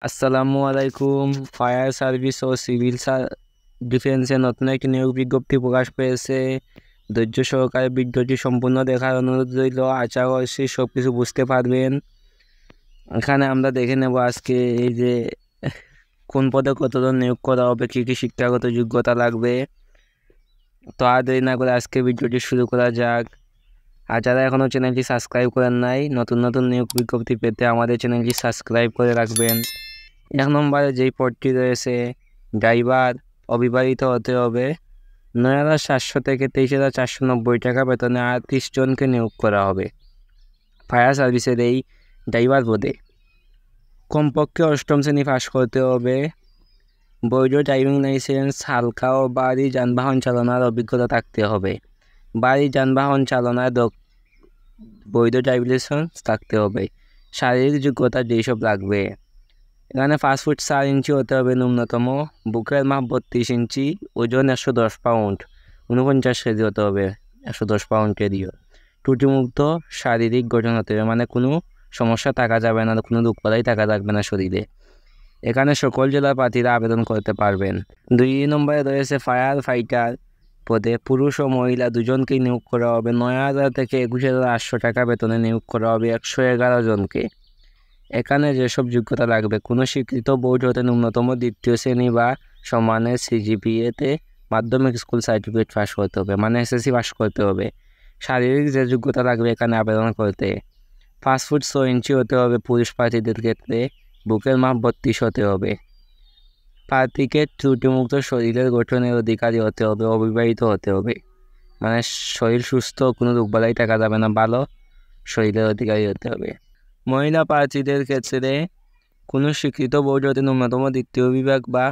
আসসালামু আলাইকুম। Fire service ও civil ডিফেন্সের নতুন একটি নিয়োগ বিজ্ঞপ্তি প্রকাশ পেয়েছে। ধৈর্য সহকারে ভিডিওটি সম্পূর্ণ দেখার অনুরোধ রইল। আশা করছি সব কিছু বুঝতে পারবেন। এখানে আমরা দেখে নেব আজকে এই যে কোন পদে কতজন নিয়োগ করা হবে, কী কী শিক্ষাগত যোগ্যতা লাগবে। তো আর দেরি না করে আজকে ভিডিওটি শুরু করা যাক। আর যারা এখনও চ্যানেলটি সাবস্ক্রাইব করেন নাই, নতুন নতুন নিয়োগ বিজ্ঞপ্তি পেতে আমাদের চ্যানেলটি সাবস্ক্রাইব করে রাখবেন। 1 নম্বরে যেই পদটি রয়েছে, ড্রাইভার, অবিবাহিত হতে হবে। 9,700 থেকে 23,490 টাকা বেতনে 38 জনকে নিয়োগ করা হবে ফায়ার সার্ভিসের এই ড্রাইভার পদে। কমপক্ষে 8ম শ্রেণী পাস করতে হবে। বৈধ ড্রাইভিং লাইসেন্স, হালকা ও ভারী যানবাহন চালানোর অভিজ্ঞতা থাকতে হবে। ভারী যানবাহন চালানোর বৈধ ড্রাইভিং লাইসেন্স থাকতে হবে। শারীরিক যোগ্যতা যেসব লাগবে, এখানে 5 ফুট 4 ইঞ্চি হতে হবে ন্যূনতম, বুকের মাপ 32 ইঞ্চি, ওজন 110 পাউন্ড, 49 কেজি হতে হবে, 110 পাউন্ড কেজিও। ত্রুটিমুক্ত শারীরিক গঠন হতে হবে, মানে কোনো সমস্যা থাকা যাবে না, কোনো দুঃখলাই থাকা যাবে না শরীরে। এখানে সকল জেলার প্রার্থীরা আবেদন করতে পারবেন। 2 নম্বরে রয়েছে ফায়ার ফাইটার পদে পুরুষ ও মহিলা দুজনকেই নিয়োগ করা হবে। 9,000 থেকে 21,800 টাকা বেতনে নিয়োগ করা হবে 111 জনকে। এখানে যেসব যোগ্যতা লাগবে, কোনো স্বীকৃত বোর্ড হতে ন্যূনতম 2য় শ্রেণী বা সমানের সিজিপিএতে মাধ্যমিক স্কুল সার্টিফিকেট পাস করতে হবে, মানে এসএসসি পাস করতে হবে। শারীরিক যে যোগ্যতা লাগবে এখানে আবেদন করতে, 5 ফুট 6 ইঞ্চি হতে হবে পুরুষ প্রার্থীদের ক্ষেত্রে, বুকের মাপ 32 হতে হবে। প্রার্থীকে ত্রুটিমুক্ত শরীরের গঠনের অধিকারী হতে হবে, অবিবাহিত হতে হবে, মানে শরীর সুস্থ, কোনো রোগবালাই থাকা যাবে না, ভালো শরীরের অধিকারী হতে হবে। মহিলা প্রার্থীদের ক্ষেত্রে কোনো স্বীকৃত বোর্ড হতে ন্যূনতম 2য় বিভাগ বা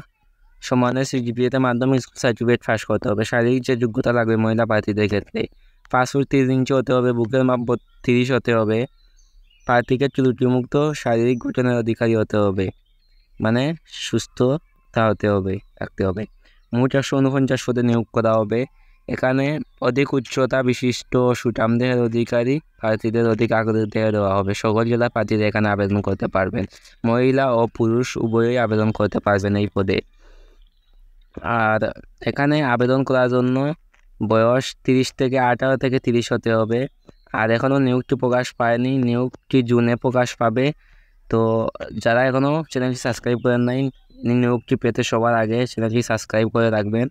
সমানের সিজিপিএতে মাধ্যমিক স্কুল সার্টিফিকেট পাস করতে হবে। শারীরিক যে যোগ্যতা লাগবে মহিলা প্রার্থীদের ক্ষেত্রে, 5 ফুট 30 ইঞ্চি হতে হবে, বুকের মাপ 32 হতে হবে। প্রার্থীকে ত্রুটিমুক্ত শারীরিক গঠনের অধিকারী হতে হবে, মানে সুস্থতা হতে হবে, থাকতে হবে। মোট 149 পদে নিয়োগ করা হবে। এখানে অধিক উচ্চতা বিশিষ্ট সুঠাম দেহের অধিকারী প্রার্থীদের অধিক আগ্রহ দেওয়া হবে। সকল জেলার প্রার্থীরা এখানে আবেদন করতে পারবেন। মহিলা ও পুরুষ উভয়ই আবেদন করতে পারবেন এই পদে। আর এখানে আবেদন করার জন্য বয়স 30 থেকে 18 থেকে 30 হতে হবে। আর এখনও নিয়োগটি প্রকাশ পায়নি, নিয়োগটি জুনে প্রকাশ পাবে। তো যারা এখনও চ্যানেলটি সাবস্ক্রাইব করেন নাই, নিয়োগটি পেতে সবার আগে চ্যানেলটি সাবস্ক্রাইব করে রাখবেন।